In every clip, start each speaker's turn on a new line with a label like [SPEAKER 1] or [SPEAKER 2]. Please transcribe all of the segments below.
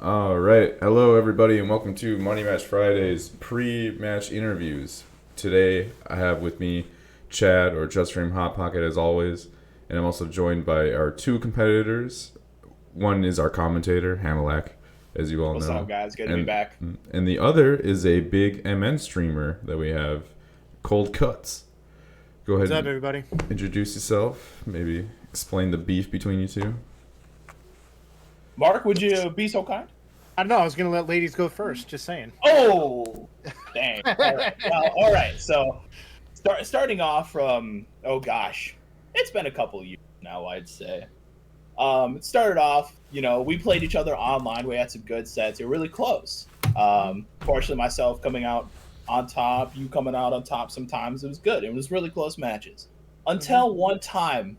[SPEAKER 1] All right. Hello, everybody, and welcome to Money Match Fridays pre-match interviews. Today, I have with me Chad, or Just Frame Hot Pocket, as always, and I'm also joined by our two competitors. One is our commentator, Hamalak, as you all
[SPEAKER 2] What's
[SPEAKER 1] know,
[SPEAKER 2] up, guys? Good to be
[SPEAKER 1] and
[SPEAKER 2] back.
[SPEAKER 1] and the other is a big MN streamer that we have, K0ldX. Go ahead
[SPEAKER 3] What's up,
[SPEAKER 1] and
[SPEAKER 3] everybody?
[SPEAKER 1] introduce yourself. Maybe explain the beef between you two.
[SPEAKER 2] Mark, would you be so kind?
[SPEAKER 3] I don't know. I was gonna let ladies go first. Just saying.
[SPEAKER 2] Oh, dang. All right. Well, all right. So, starting off from, oh gosh, it's been a couple of years now, I'd say. It started off, we played each other online. We had some good sets. They were really close. Fortunately, myself coming out on top, you coming out on top sometimes. It was good. It was really close matches. Until one time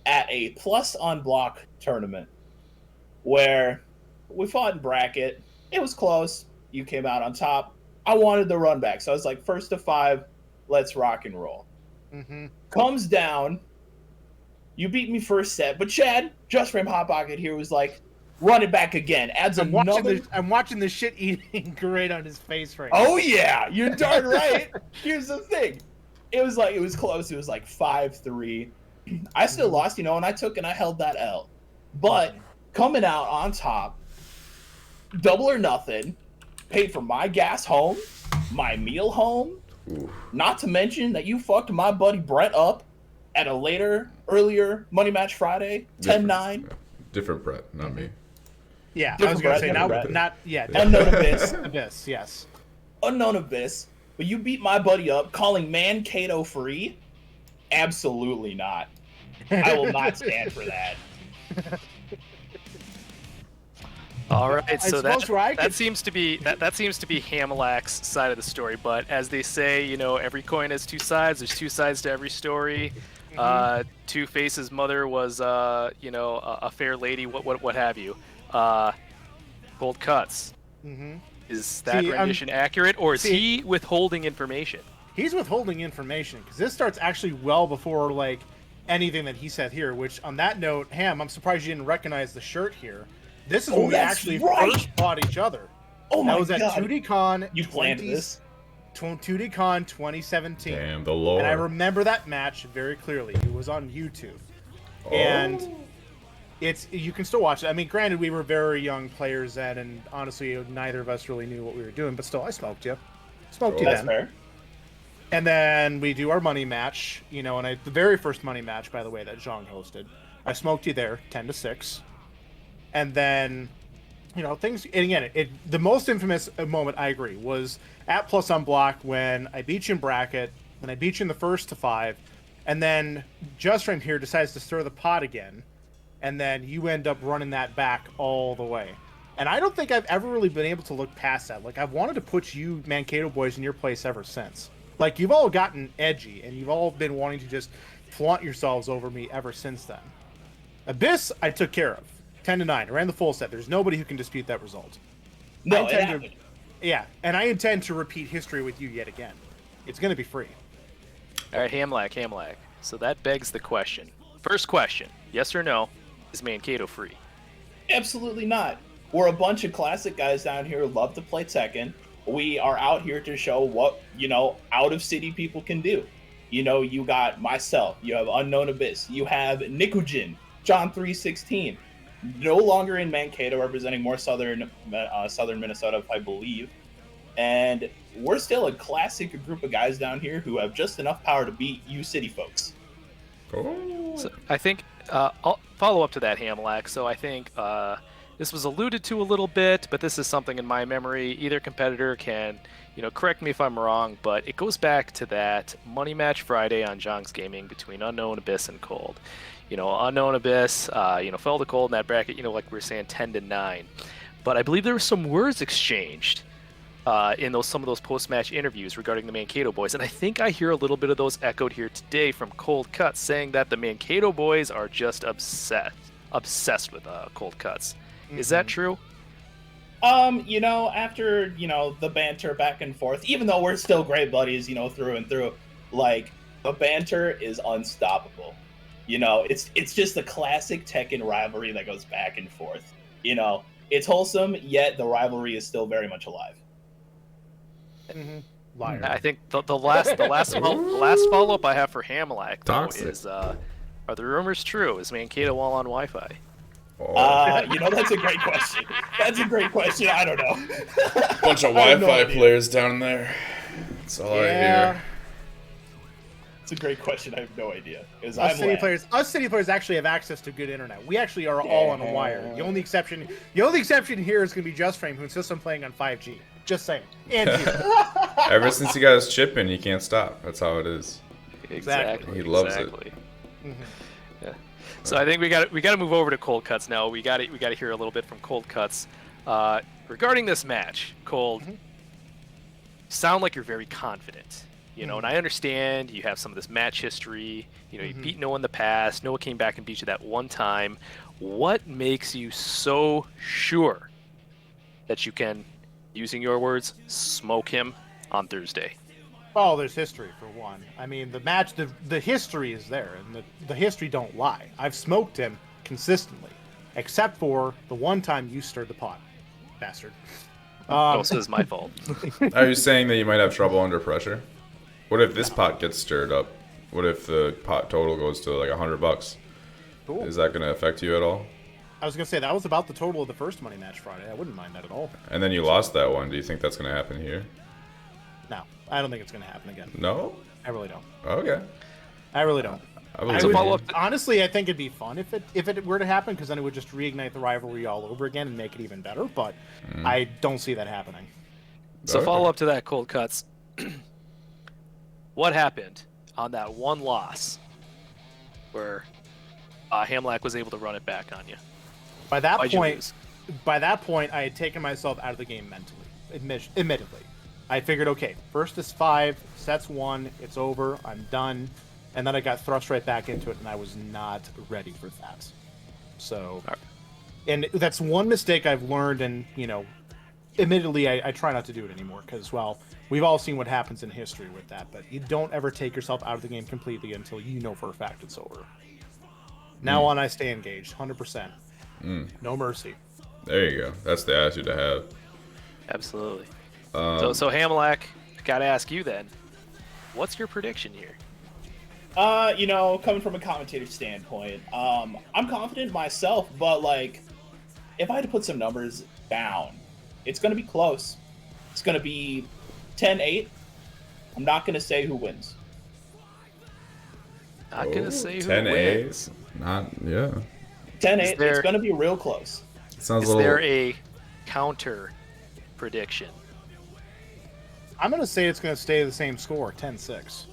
[SPEAKER 2] at a plus on block tournament where we fought in bracket. It was close. You came out on top. I wanted the run back. So I was like, first to five, let's rock and roll.
[SPEAKER 3] Mm-hmm.
[SPEAKER 2] Comes down. You beat me first set. But Chad, Just Frame Hot Pocket here, was like, run it back again. Adds
[SPEAKER 3] I'm
[SPEAKER 2] another.
[SPEAKER 3] watching the shit eating great on his face right now.
[SPEAKER 2] Oh, yeah. You're darn right. Here's the thing. It was close. It was like 5-3. I still lost, and I held that L. But coming out on top, double or nothing, paid for my gas home, my meal home, not to mention that you fucked my buddy Brett up at a earlier Money Match Friday, 10-9.
[SPEAKER 1] Different Brett, not me.
[SPEAKER 3] Yeah,
[SPEAKER 2] Different
[SPEAKER 3] I was gonna
[SPEAKER 2] Brett,
[SPEAKER 3] say
[SPEAKER 2] different
[SPEAKER 3] not
[SPEAKER 2] Brett.
[SPEAKER 3] not yeah.
[SPEAKER 2] Unknown Abyss.
[SPEAKER 3] Abyss, yes.
[SPEAKER 2] Unknown Abyss. But you beat my buddy up, calling man Kato free? Absolutely not. I will not stand for that.
[SPEAKER 4] All right, so that seems to be Hamalak's side of the story. But as they say, every coin has two sides. There's two sides to every story. Two Face's mother was, a fair lady. What have you? Cold cuts.
[SPEAKER 3] Mm-hmm.
[SPEAKER 4] Is that rendition accurate, or is he withholding information?
[SPEAKER 3] He's withholding information because this starts actually well before like anything that he said here. Which, on that note, Ham, I'm surprised you didn't recognize the shirt here. This is when we actually first fought each other.
[SPEAKER 2] Oh my god!
[SPEAKER 3] That was at 2DCon.
[SPEAKER 2] You planned this?
[SPEAKER 3] 2DCon 2017.
[SPEAKER 1] Damn, the lore.
[SPEAKER 3] And I remember that match very clearly. It was on YouTube. And you can still watch it. I mean, granted, we were very young players then, and honestly, neither of us really knew what we were doing. But still, I smoked you. Smoked you
[SPEAKER 2] That's
[SPEAKER 3] then.
[SPEAKER 2] fair.
[SPEAKER 3] And then we do our money match, and the very first money match, by the way, that Zhang hosted, I smoked you there, 10-6. And then, things. And again, the most infamous moment, I agree, was at plus on block when I beat you in bracket, when I beat you in the first to 5, and then Just Frame here decides to stir the pot again, and then you end up running that back all the way. And I don't think I've ever really been able to look past that. Like, I've wanted to put you Mankato boys in your place ever since. Like, you've all gotten edgy, and you've all been wanting to just flaunt yourselves over me ever since then. Abyss, I took care of. 10-9. I ran the full set. There's nobody who can dispute that result.
[SPEAKER 2] No, it happened.
[SPEAKER 3] Yeah, and I intend to repeat history with you yet again. It's going to be free.
[SPEAKER 4] All right, Hamalak. So that begs the question. First question: yes or no? Is Mankato free?
[SPEAKER 2] Absolutely not. We're a bunch of classic guys down here who love to play Tekken. We are out here to show what, out of city people can do. You got myself, you have Unknown Abyss, you have Nikujin, John 316, no longer in Mankato, representing more southern Minnesota, I believe. And we're still a classic group of guys down here who have just enough power to beat you city folks.
[SPEAKER 4] So I think I'll follow up to that, Hamalak. So I think this was alluded to a little bit, but this is something in my memory. Either competitor can, correct me if I'm wrong, but it goes back to that Money Match Friday on Zhang's Gaming between Unknown Abyss and Cold. Unknown Abyss, fell to Cold in that bracket, like we were saying, 10-9. But I believe there were some words exchanged in some of those post-match interviews regarding the Mankato boys, and I think I hear a little bit of those echoed here today from Cold Cuts, saying that the Mankato boys are just obsessed with Cold Cuts. Is that true?
[SPEAKER 2] After, the banter back and forth, even though we're still great buddies, through and through, like, the banter is unstoppable. It's just a classic Tekken rivalry that goes back and forth. It's wholesome, yet the rivalry is still very much alive.
[SPEAKER 3] Liar.
[SPEAKER 4] I think the last follow up I have for Hamalak though
[SPEAKER 1] Toxic.
[SPEAKER 4] is are the rumors true? Is Mankato all on Wi-Fi?
[SPEAKER 2] That's a great question. That's a great question. I don't know.
[SPEAKER 1] Bunch of
[SPEAKER 2] I have no
[SPEAKER 1] Wi-Fi
[SPEAKER 2] idea.
[SPEAKER 1] players down there. That's all I hear.
[SPEAKER 2] It's a great question. I have no idea. Because
[SPEAKER 3] Us
[SPEAKER 2] I'm
[SPEAKER 3] city
[SPEAKER 2] lame.
[SPEAKER 3] players actually have access to good internet. We actually are all on a wire. The only exception here is going to be JustFrame, who insists on playing on 5G. Just saying. And you.
[SPEAKER 1] Ever since he got his chip in, he can't stop. That's how it is.
[SPEAKER 3] Exactly.
[SPEAKER 1] He loves it.
[SPEAKER 4] Yeah. So I think we got to move over to Cold Cuts now. We got to hear a little bit from Cold Cuts regarding this match. Cold, you sound like you're very confident. You know, and I understand you have some of this match history. You know, you beat Noah in the past. Noah came back and beat you that one time. What makes you so sure that you can, using your words, smoke him on Thursday?
[SPEAKER 3] Oh, there's history for one. I mean, the history is there, and the history don't lie. I've smoked him consistently, except for the one time you stirred the pot, bastard.
[SPEAKER 4] Also, is my fault.
[SPEAKER 1] Are you saying that you might have trouble under pressure? What if this pot gets stirred up? What if the pot total goes to like $100?
[SPEAKER 3] Cool.
[SPEAKER 1] Is that going to affect you at all?
[SPEAKER 3] I was gonna say that was about the total of the first money match Friday. I wouldn't mind that at all.
[SPEAKER 1] And then you lost that one. Do you think that's going to happen here?
[SPEAKER 3] No, I don't think it's gonna happen again.
[SPEAKER 1] No?
[SPEAKER 3] I really don't.
[SPEAKER 1] Okay.
[SPEAKER 3] I really don't.
[SPEAKER 1] I believe
[SPEAKER 4] So
[SPEAKER 1] you.
[SPEAKER 4] follow up.
[SPEAKER 3] Honestly, I think it'd be fun if it were to happen, because then it would just reignite the rivalry all over again and make it even better. But I don't see that happening.
[SPEAKER 4] So
[SPEAKER 1] Okay.
[SPEAKER 4] follow up to that, Cold Cuts. What happened on that one loss where Hamalak was able to run it back on you?
[SPEAKER 3] By that
[SPEAKER 4] Why'd you
[SPEAKER 3] point,
[SPEAKER 4] lose?
[SPEAKER 3] I had taken myself out of the game mentally. Admittedly, I figured, okay, first is 5, sets 1, it's over, I'm done, and then I got thrust right back into it, and I was not ready for that. So, and that's one mistake I've learned, and admittedly, I try not to do it anymore, because, well, we've all seen what happens in history with that, but you don't ever take yourself out of the game completely until you know for a fact it's over. Now on, I stay engaged, 100%. No mercy.
[SPEAKER 1] There you go. That's the attitude to have.
[SPEAKER 4] Absolutely. So Hamalak, I gotta ask you then, what's your prediction here?
[SPEAKER 2] Coming from a commentator standpoint, I'm confident myself, but like, if I had to put some numbers down, it's gonna be close. It's gonna be 10-8. I'm not gonna say who wins.
[SPEAKER 4] Not gonna say who
[SPEAKER 1] 10
[SPEAKER 4] wins.
[SPEAKER 1] A's. Not, yeah.
[SPEAKER 2] 10-8.
[SPEAKER 4] there-
[SPEAKER 2] It's gonna be real close.
[SPEAKER 1] It sounds
[SPEAKER 4] Is
[SPEAKER 1] a little.
[SPEAKER 4] there a counter prediction?
[SPEAKER 3] I'm going to say it's going to stay the same score, 10-6.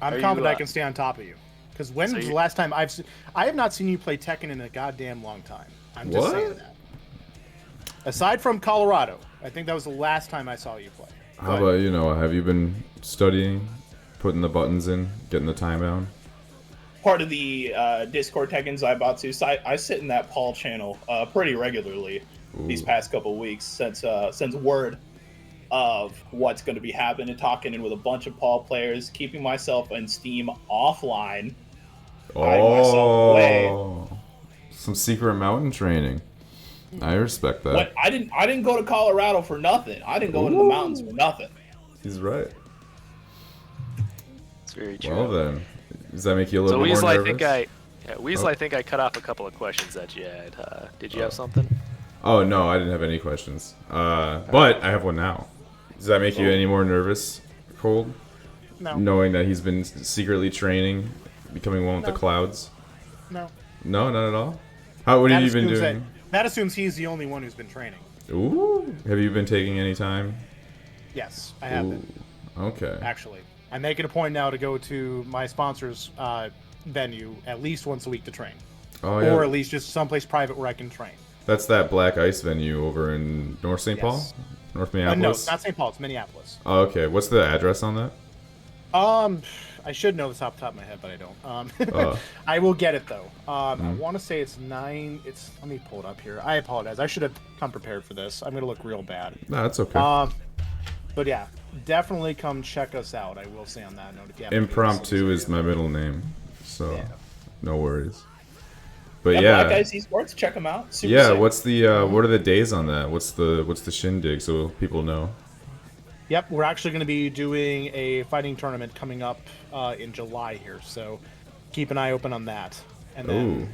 [SPEAKER 4] Are
[SPEAKER 3] I'm
[SPEAKER 4] you,
[SPEAKER 3] confident I can stay on top of you. Because when
[SPEAKER 4] so
[SPEAKER 3] was the
[SPEAKER 4] you-
[SPEAKER 3] last time I have not seen you play Tekken in a goddamn long time. I'm just
[SPEAKER 1] What?
[SPEAKER 3] saying that. Aside from Colorado, I think that was the last time I saw you play.
[SPEAKER 1] How about, have you been studying, putting the buttons in, getting the time down?
[SPEAKER 2] Part of the Discord Tekkens I bought to, so I sit in that Paul channel pretty regularly these past couple of weeks since word of what's going to be happening, talking in with a bunch of Paul players, keeping myself and Steam offline. hiding myself away.
[SPEAKER 1] Oh, some secret mountain training. I respect that.
[SPEAKER 2] But I didn't go to Colorado for nothing. I didn't go into the mountains for nothing.
[SPEAKER 1] He's right.
[SPEAKER 4] It's very true.
[SPEAKER 1] Well then, does that make you a
[SPEAKER 4] So
[SPEAKER 1] little bit
[SPEAKER 4] Weasel,
[SPEAKER 1] more
[SPEAKER 4] I
[SPEAKER 1] nervous?
[SPEAKER 4] think I cut off a couple of questions that you had. Did you have something?
[SPEAKER 1] Oh no, I didn't have any questions. But I have one now. Does that make you any more nervous, Cold?
[SPEAKER 3] No.
[SPEAKER 1] Knowing that he's been secretly training, becoming one with the
[SPEAKER 3] No.
[SPEAKER 1] clouds?
[SPEAKER 3] No.
[SPEAKER 1] No, not at all. What have you been
[SPEAKER 3] assumes
[SPEAKER 1] doing?
[SPEAKER 3] That assumes he's the only one who's been training.
[SPEAKER 1] Ooh, have you been taking any time?
[SPEAKER 3] Yes, I have been,
[SPEAKER 1] Okay.
[SPEAKER 3] actually. I make it a point now to go to my sponsor's venue at least once a week to train.
[SPEAKER 1] Oh yeah.
[SPEAKER 3] Or at least just someplace private where I can train.
[SPEAKER 1] That's that Black Ice venue over in North St. Paul?
[SPEAKER 3] Yes.
[SPEAKER 1] North
[SPEAKER 3] No,
[SPEAKER 1] Minneapolis?
[SPEAKER 3] it's not St. Paul, it's Minneapolis.
[SPEAKER 1] Oh, okay. What's the address on that?
[SPEAKER 3] I should know this off the top of my head, but I don't. I will get it though. I want to say it's 9. Let me pull it up here. I apologize. I should have come prepared for this. I'm gonna look real bad.
[SPEAKER 1] No, that's okay.
[SPEAKER 3] But yeah, definitely come check us out. I will say on that note. If you haven't
[SPEAKER 1] Impromptu is my middle name, so
[SPEAKER 3] Yeah.
[SPEAKER 1] no worries. But
[SPEAKER 2] Black Ice Esports, check them out. Super
[SPEAKER 1] yeah.
[SPEAKER 2] sick.
[SPEAKER 1] What's the what are the days on that? What's the shindig so people know?
[SPEAKER 3] Yep, we're actually going to be doing a fighting tournament coming up in July here, so keep an eye open on that. And then
[SPEAKER 1] Ooh.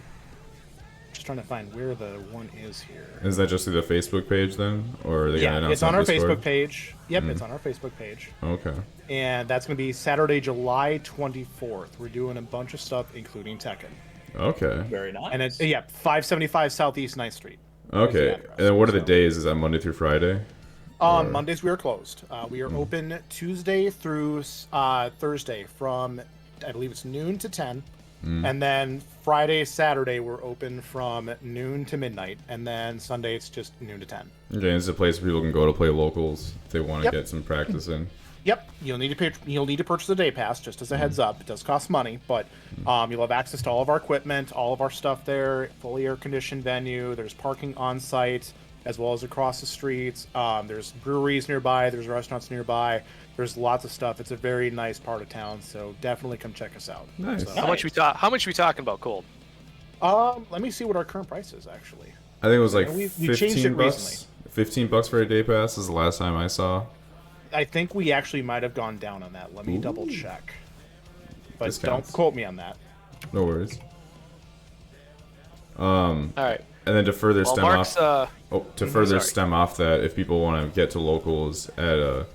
[SPEAKER 3] just trying to find where the one is here.
[SPEAKER 1] Is that just through the Facebook page then, or are they gonna
[SPEAKER 3] Yeah,
[SPEAKER 1] announce
[SPEAKER 3] it's on our
[SPEAKER 1] Discord?
[SPEAKER 3] Facebook page. Yep, it's on our Facebook page.
[SPEAKER 1] Okay.
[SPEAKER 3] And that's going to be Saturday, July 24th. We're doing a bunch of stuff, including Tekken.
[SPEAKER 1] Okay.
[SPEAKER 2] Very nice.
[SPEAKER 3] And it's, 575 Southeast 9th Street.
[SPEAKER 1] Okay.
[SPEAKER 3] address.
[SPEAKER 1] And then what are the
[SPEAKER 3] So-
[SPEAKER 1] days? Is that Monday through Friday?
[SPEAKER 3] On Mondays, we are closed. We are open Tuesday through Thursday from, I believe it's noon to 10. And then Friday, Saturday, we're open from noon to midnight. And then Sunday, it's just noon to 10.
[SPEAKER 1] Okay, it's a place where people can go to play locals if they want to
[SPEAKER 3] Yep.
[SPEAKER 1] get some practice in.
[SPEAKER 3] Yep, you'll need to purchase a day pass. Just as a heads up, it does cost money, but you'll have access to all of our equipment, all of our stuff there. Fully air conditioned venue. There's parking on site as well as across the streets. There's breweries nearby. There's restaurants nearby. There's lots of stuff. It's a very nice part of town, so definitely come check us out.
[SPEAKER 1] Nice.
[SPEAKER 3] So,
[SPEAKER 4] How much we talking about, Cold?
[SPEAKER 3] let me see what our current price is actually.
[SPEAKER 1] I think it was like
[SPEAKER 3] We changed it
[SPEAKER 1] 15 bucks.
[SPEAKER 3] recently.
[SPEAKER 1] 15 bucks for a day pass is the last time I saw.
[SPEAKER 3] I think we actually might have gone down on that. Let me
[SPEAKER 1] Ooh.
[SPEAKER 3] double check. But
[SPEAKER 1] Discounts.
[SPEAKER 3] don't quote me on that.
[SPEAKER 1] No worries.
[SPEAKER 4] All right.
[SPEAKER 1] And then to further
[SPEAKER 4] Well,
[SPEAKER 1] stem
[SPEAKER 4] Mark's
[SPEAKER 1] off, to further
[SPEAKER 4] sorry.
[SPEAKER 1] stem off that, if people want to get to locals at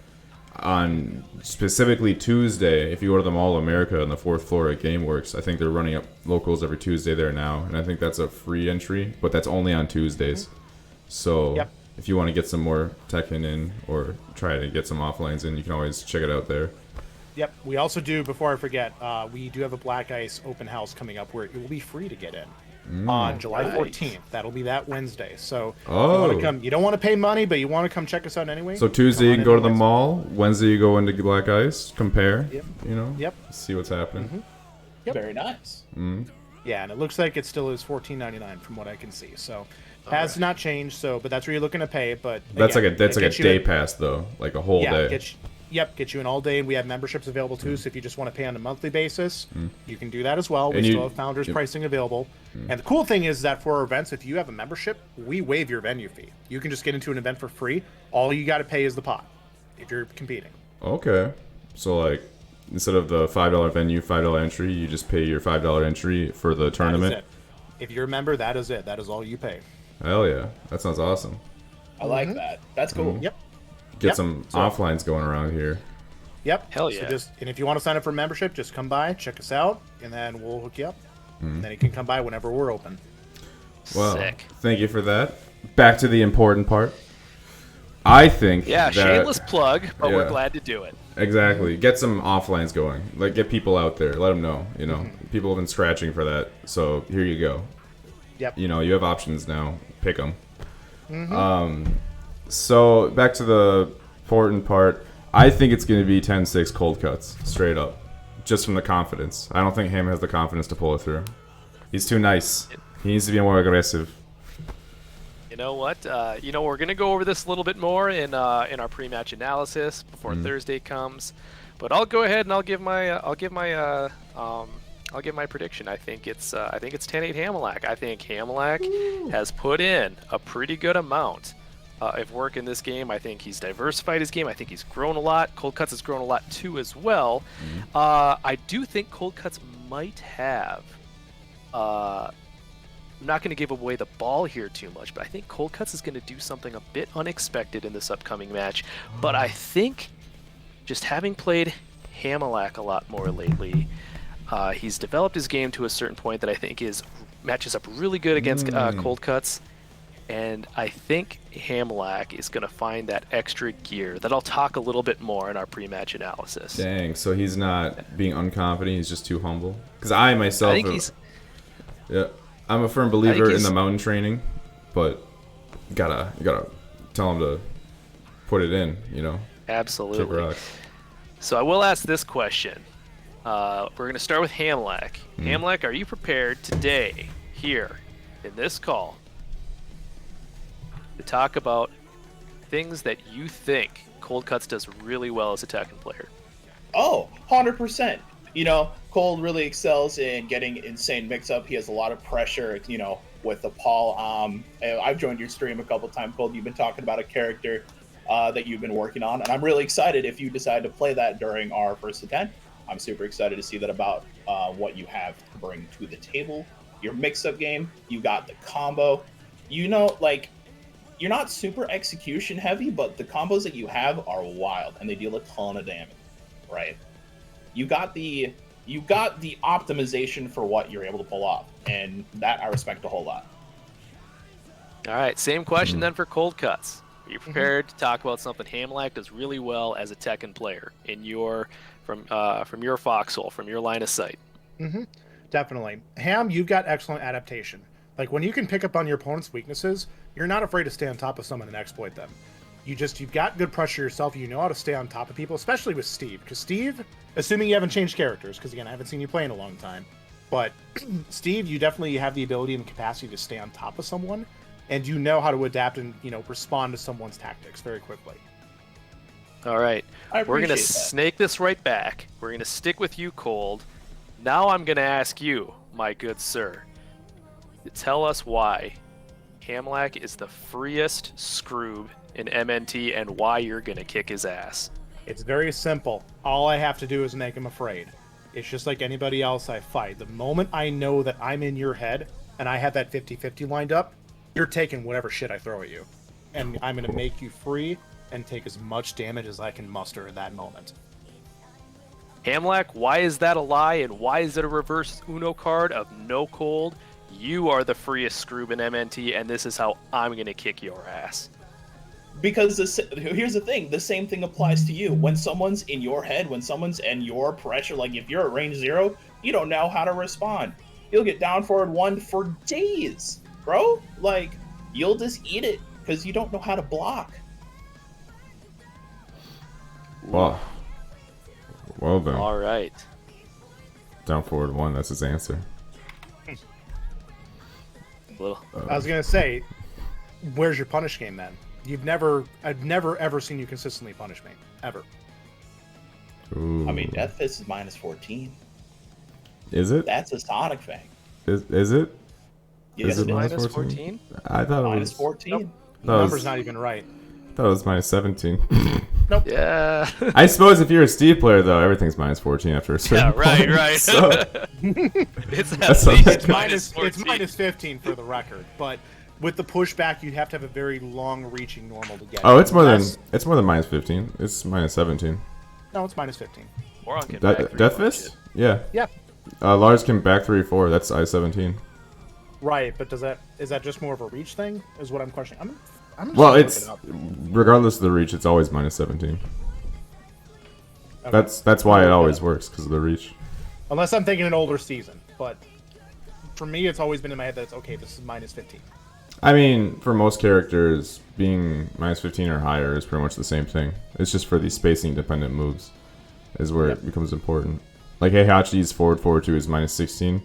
[SPEAKER 1] on specifically Tuesday, if you go to the Mall of America on the 4th floor at GameWorks, I think they're running up locals every Tuesday there now, and I think that's a free entry, but that's only on Tuesdays. So
[SPEAKER 3] Yep.
[SPEAKER 1] if you want to get some more Tekken in or try to get some offlines in, you can always check it out there.
[SPEAKER 3] Yep. We also do, before I forget, we do have a Black Ice open house coming up where it will be free to get in on July
[SPEAKER 4] Right.
[SPEAKER 3] 14th. That'll be that Wednesday. So
[SPEAKER 1] Oh.
[SPEAKER 3] you want to come. You don't want to pay money, but you want to come check us out anyway.
[SPEAKER 1] So Tuesday
[SPEAKER 3] come
[SPEAKER 1] you
[SPEAKER 3] on
[SPEAKER 1] can go to the
[SPEAKER 3] anyways.
[SPEAKER 1] mall. Wednesday you go into Black Ice, compare.
[SPEAKER 3] Yep.
[SPEAKER 1] You know.
[SPEAKER 3] Yep.
[SPEAKER 1] See what's happening.
[SPEAKER 3] Yep.
[SPEAKER 2] Very nice.
[SPEAKER 3] Yeah, and it looks like it still is $14.99 from what I can see. So has not changed. So, but that's where you're looking to pay. But
[SPEAKER 1] That's
[SPEAKER 3] again,
[SPEAKER 1] like a
[SPEAKER 3] it gets you
[SPEAKER 1] day
[SPEAKER 3] in-
[SPEAKER 1] pass though, like a whole
[SPEAKER 3] Yeah,
[SPEAKER 1] day.
[SPEAKER 3] get you in all day, and we have memberships available too. So if you just want to pay on a monthly basis, you can do that as well. We
[SPEAKER 1] And you-
[SPEAKER 3] still have founders pricing available. And the cool thing is that for our events, if you have a membership, we waive your venue fee. You can just get into an event for free. All you got to pay is the pot if you're competing.
[SPEAKER 1] Okay. So like instead of the $5 venue, $5 entry, you just pay your $5 entry for the
[SPEAKER 3] That is
[SPEAKER 1] tournament.
[SPEAKER 3] it. If you're a member, that is it. That is all you pay.
[SPEAKER 1] Hell yeah, that sounds awesome.
[SPEAKER 2] I like that. That's cool.
[SPEAKER 3] Yep.
[SPEAKER 1] Get
[SPEAKER 3] Yep.
[SPEAKER 1] some
[SPEAKER 3] So-
[SPEAKER 1] offlines going around here.
[SPEAKER 3] Yep.
[SPEAKER 4] Hell
[SPEAKER 3] So
[SPEAKER 4] yeah.
[SPEAKER 3] and if you want to sign up for membership, just come by, check us out, and then we'll hook you up. And then you can come by whenever we're open.
[SPEAKER 1] Well,
[SPEAKER 4] Sick.
[SPEAKER 1] thank you for that. Back to the important part. I think
[SPEAKER 4] Yeah,
[SPEAKER 1] that,
[SPEAKER 4] shameless plug, but
[SPEAKER 1] Yeah.
[SPEAKER 4] we're glad to do it.
[SPEAKER 1] Exactly. Get some offlines going. Like get people out there. Let them know. You know, people have been scratching for that. So here you go.
[SPEAKER 3] Yep.
[SPEAKER 1] You know, you have options now. Pick them. So back to the important part. I think it's going to be 10-6 cold cuts, straight up, just from the confidence. I don't think Ham has the confidence to pull it through. He's too nice. He needs to be more aggressive.
[SPEAKER 4] You know what? We're gonna go over this a little bit more in our pre-match analysis before Thursday comes. But I'll go ahead and I'll give my prediction. I think it's 10-8 Hamalak. I think Hamalak has put in a pretty good amount of work in this game. I think he's diversified his game. I think he's grown a lot. Cold Cuts has grown a lot too as well. I do think Cold Cuts might have. I'm not going to give away the ball here too much, but I think Cold Cuts is going to do something a bit unexpected in this upcoming match. But I think, just having played Hamalak a lot more lately, he's developed his game to a certain point that I think matches up really good against Cold Cuts. And I think Hamalak is going to find that extra gear that I'll talk a little bit more in our pre-match analysis.
[SPEAKER 1] Dang, so he's not being unconfident, he's just too humble. Because I myself,
[SPEAKER 4] I think he's.
[SPEAKER 1] yeah, I'm a firm believer in
[SPEAKER 4] he's-
[SPEAKER 1] the mountain training, but you gotta tell him to put it in, you know, kick
[SPEAKER 4] Absolutely.
[SPEAKER 1] rocks.
[SPEAKER 4] So I will ask this question. We're going to start with Hamalak. Hamalak, are you prepared today, here, in this call, to talk about things that you think Cold Cuts does really well as a Tekken player?
[SPEAKER 2] Oh, 100%. You know, Cold really excels in getting insane mix-up. He has a lot of pressure, with the Paul. I've joined your stream a couple times, Cold. You've been talking about a character that you've been working on, and I'm really excited if you decide to play that during our first event. I'm super excited to see that about what you have to bring to the table. Your mix-up game, you got the combo. You're not super execution heavy, but the combos that you have are wild, and they deal a ton of damage, right? You got the optimization for what you're able to pull off, and that I respect a whole lot.
[SPEAKER 4] All right, same question then for Cold Cuts. Are you prepared to talk about something Hamalak does really well as a Tekken player in from your foxhole, from your line of sight?
[SPEAKER 3] Definitely. Ham, you've got excellent adaptation. Like, when you can pick up on your opponent's weaknesses, you're not afraid to stay on top of someone and exploit them. You've got good pressure yourself. You know how to stay on top of people, especially with Steve. Because Steve, assuming you haven't changed characters, because again, I haven't seen you play in a long time, but Steve, you definitely have the ability and capacity to stay on top of someone, and you know how to adapt and, respond to someone's tactics very quickly.
[SPEAKER 4] All right, we're going to
[SPEAKER 2] that.
[SPEAKER 4] snake this right back. We're going to stick with you, Cold. Now I'm going to ask you, my good sir, to tell us why Hamalak is the freest Scroob in MNT and why you're going to kick his ass.
[SPEAKER 3] It's very simple. All I have to do is make him afraid. It's just like anybody else I fight. The moment I know that I'm in your head and I have that 50-50 lined up, you're taking whatever shit I throw at you. And I'm going to make you free and take as much damage as I can muster at that moment.
[SPEAKER 4] Hamalak, why is that a lie, and why is it a reverse Uno card of no Cold? You are the freest Scroob in MNT, and this is how I'm going to kick your ass.
[SPEAKER 2] Because here's the thing, the same thing applies to you. When someone's in your head, when someone's in your pressure, like if you're at range 0, you don't know how to respond. You'll get down forward 1 for days, bro. Like, you'll just eat it because you don't know how to block.
[SPEAKER 1] Wow. Well done.
[SPEAKER 4] All right.
[SPEAKER 1] Down forward 1, that's his answer.
[SPEAKER 4] Well,
[SPEAKER 3] I was going to say, where's your punish game then? I've never ever seen you consistently punish me. Ever.
[SPEAKER 1] Ooh.
[SPEAKER 2] I mean, Death Fist is minus 14.
[SPEAKER 1] Is it?
[SPEAKER 2] That's a Sonic Fang.
[SPEAKER 1] Is it?
[SPEAKER 2] Yes,
[SPEAKER 1] Is it
[SPEAKER 2] it is.
[SPEAKER 4] minus 14?
[SPEAKER 1] I thought it
[SPEAKER 2] Minus
[SPEAKER 1] was
[SPEAKER 2] 14.
[SPEAKER 3] Nope.
[SPEAKER 1] That
[SPEAKER 3] The
[SPEAKER 1] was-
[SPEAKER 3] number's not even right.
[SPEAKER 1] I thought it was minus 17.
[SPEAKER 4] Yeah.
[SPEAKER 1] I suppose if you're a Steve player, though, everything's minus 14 after a certain
[SPEAKER 4] Yeah, right,
[SPEAKER 1] point.
[SPEAKER 4] right.
[SPEAKER 1] So,
[SPEAKER 4] It's at
[SPEAKER 1] That's
[SPEAKER 4] least
[SPEAKER 1] what-
[SPEAKER 3] It's minus
[SPEAKER 4] 14.
[SPEAKER 3] it's minus 15 for the record, but with the pushback, you'd have to have a very long-reaching normal to get.
[SPEAKER 1] oh,
[SPEAKER 3] it.
[SPEAKER 1] it's more than
[SPEAKER 3] Unless-
[SPEAKER 1] minus 15. It's minus 17.
[SPEAKER 3] No, it's minus 15.
[SPEAKER 4] Moron can back three
[SPEAKER 1] Death
[SPEAKER 4] punch
[SPEAKER 1] Fist?
[SPEAKER 4] it.
[SPEAKER 1] Yeah.
[SPEAKER 3] Yeah,
[SPEAKER 1] Lars can back 3-4. That's I-17.
[SPEAKER 3] right. But is that just more of a reach thing? Is what I'm questioning. I'm just
[SPEAKER 1] Well,
[SPEAKER 3] gonna
[SPEAKER 1] it's
[SPEAKER 3] look it up.
[SPEAKER 1] regardless of the reach, it's always minus 17.
[SPEAKER 3] Okay.
[SPEAKER 1] That's why it always works, because of the reach.
[SPEAKER 3] Unless I'm thinking an older season, but for me, it's always been in my head that it's okay. This is minus 15.
[SPEAKER 1] I mean, for most characters, being minus 15 or higher is pretty much the same thing. It's just for these spacing dependent moves is where it becomes important. Like Heihachi's forward 2 is minus 16,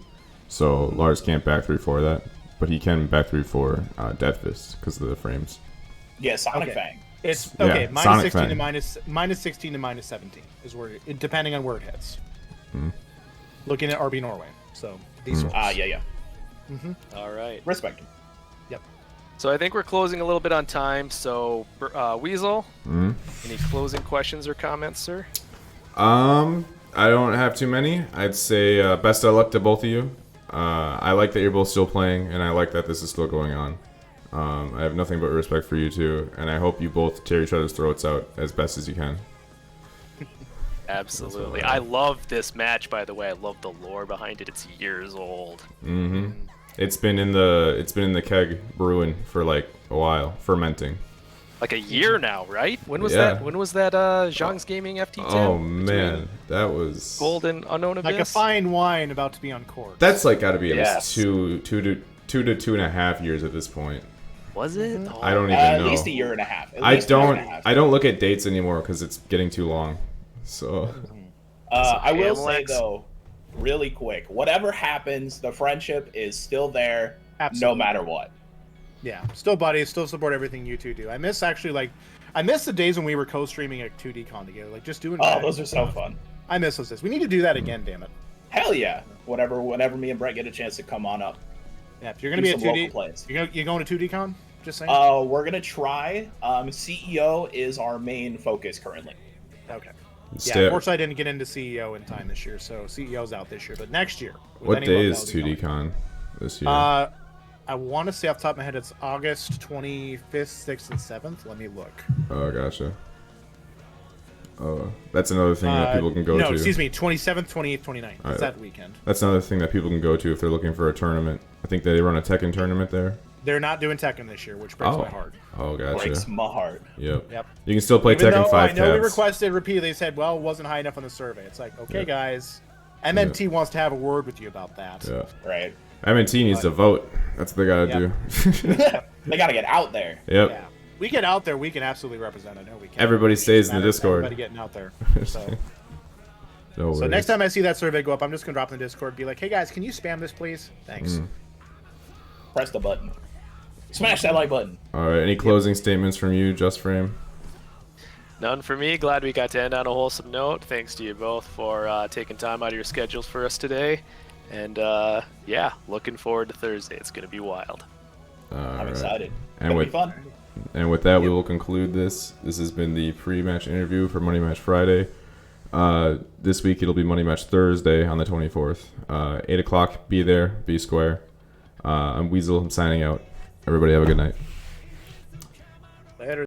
[SPEAKER 1] so Lars can't back 3-4 that, but he can back 3-4 Death Fist because of the frames.
[SPEAKER 2] Yeah, Sonic
[SPEAKER 3] Okay.
[SPEAKER 2] Fang.
[SPEAKER 3] It's
[SPEAKER 1] Yeah,
[SPEAKER 3] okay. Minus
[SPEAKER 1] Sonic
[SPEAKER 3] 16 to
[SPEAKER 1] Fang.
[SPEAKER 3] minus 16 to minus 17 is where depending on where it hits. Looking at RB Norway, so these sorts.
[SPEAKER 2] Yeah.
[SPEAKER 4] All right.
[SPEAKER 2] Respect him.
[SPEAKER 3] Yep.
[SPEAKER 4] So I think we're closing a little bit on time. So, Weasel, any closing questions or comments, sir?
[SPEAKER 1] I don't have too many. I'd say best of luck to both of you. I like that you're both still playing, and I like that this is still going on. I have nothing but respect for you two, and I hope you both tear each other's throats out as best as you can.
[SPEAKER 4] Absolutely. I love this match, by the way. I love the lore behind it. It's years old.
[SPEAKER 1] It's been in the keg brewing for like a while, fermenting.
[SPEAKER 4] Like a year now, right? When was
[SPEAKER 1] Yeah.
[SPEAKER 4] that? When was that Zhang's Gaming FT10?
[SPEAKER 1] Oh man, that was
[SPEAKER 4] Gold and Unknown Abyss?
[SPEAKER 3] Like a fine wine about to be uncorked.
[SPEAKER 1] That's like got to be at
[SPEAKER 2] Yes.
[SPEAKER 1] least two to 2.5 years at this point.
[SPEAKER 4] Was it? Oh,
[SPEAKER 1] I don't even
[SPEAKER 2] At
[SPEAKER 1] know.
[SPEAKER 2] least a year and a half. At
[SPEAKER 1] I
[SPEAKER 2] least a year and a
[SPEAKER 1] don't
[SPEAKER 2] half.
[SPEAKER 1] I don't look at dates anymore because it's getting too long. So
[SPEAKER 2] I will say
[SPEAKER 4] Hamalak's-
[SPEAKER 2] though, really quick, whatever happens, the friendship is still there,
[SPEAKER 3] Absolutely.
[SPEAKER 2] no matter what.
[SPEAKER 3] Yeah, still buddies, still support everything you two do. I miss the days when we were co-streaming at 2D Con together, like just doing.
[SPEAKER 2] Oh, those are so fun.
[SPEAKER 3] I miss those days. We need to do that again, damn it.
[SPEAKER 2] Hell yeah! Whenever me and Brett get a chance to come on up.
[SPEAKER 3] Yeah, if you're gonna be at
[SPEAKER 2] some
[SPEAKER 3] 2D,
[SPEAKER 2] local plays.
[SPEAKER 3] you're going to 2D Con. Just saying.
[SPEAKER 2] We're gonna try. CEO is our main focus currently.
[SPEAKER 3] Okay.
[SPEAKER 1] Stay-
[SPEAKER 3] Yeah, unfortunately, I didn't get into CEO in time this year, so CEO's out this year. But next year, with
[SPEAKER 1] What
[SPEAKER 3] any
[SPEAKER 1] day
[SPEAKER 3] luck,
[SPEAKER 1] is
[SPEAKER 3] that'll be
[SPEAKER 1] 2D Con this year?
[SPEAKER 3] going. I want to say off the top of my head, it's August 25th, 6th, and 7th. Let me look.
[SPEAKER 1] Oh, gotcha. Oh, that's another thing that people can go
[SPEAKER 3] no,
[SPEAKER 1] to.
[SPEAKER 3] excuse me, 27th, 28th, 29th.
[SPEAKER 1] Alright.
[SPEAKER 3] It's that weekend.
[SPEAKER 1] That's another thing that people can go to if they're looking for a tournament. I think they run a Tekken tournament there.
[SPEAKER 3] They're not doing Tekken this year, which breaks my heart.
[SPEAKER 1] Oh, gotcha.
[SPEAKER 2] Breaks my heart.
[SPEAKER 1] Yep.
[SPEAKER 3] Yep.
[SPEAKER 1] You can still play
[SPEAKER 3] Even
[SPEAKER 1] Tekken
[SPEAKER 3] though
[SPEAKER 1] 5
[SPEAKER 3] I know we
[SPEAKER 1] tabs.
[SPEAKER 3] requested repeatedly, they said, well, it wasn't high enough on the survey. It's like, okay,
[SPEAKER 1] Yeah.
[SPEAKER 3] guys. MNT wants to have a word with you about that.
[SPEAKER 1] Yeah.
[SPEAKER 2] Right.
[SPEAKER 1] MNT needs to vote. That's what they gotta do.
[SPEAKER 2] They gotta get out there.
[SPEAKER 1] Yep.
[SPEAKER 3] Yeah. We get out there, we can absolutely represent. I know we can.
[SPEAKER 1] Everybody
[SPEAKER 3] It's
[SPEAKER 1] stays
[SPEAKER 3] just
[SPEAKER 1] in the
[SPEAKER 3] a matter of
[SPEAKER 1] Discord.
[SPEAKER 3] Everybody getting out there. So,
[SPEAKER 1] No
[SPEAKER 3] so
[SPEAKER 1] worries.
[SPEAKER 3] next time I see that survey go up, I'm just gonna drop in the Discord, be like, hey guys, can you spam this, please? Thanks.
[SPEAKER 2] Press the button. Smash that like button.
[SPEAKER 1] All right. Any closing statements from you, Just Frame?
[SPEAKER 4] None for me. Glad we got to end on a wholesome note. Thanks to you both for taking time out of your schedules for us today. And yeah, looking forward to Thursday. It's going to be wild.
[SPEAKER 2] I'm excited.
[SPEAKER 1] And
[SPEAKER 2] It'll
[SPEAKER 1] with
[SPEAKER 2] be fun.
[SPEAKER 1] And with that, we will conclude this. This has been the pre-match interview for Money Match Friday. This week it'll be Money Match Thursday on the 24th. 8 o'clock, be there, be square. I'm Weasel, I'm signing out. Everybody have a good night.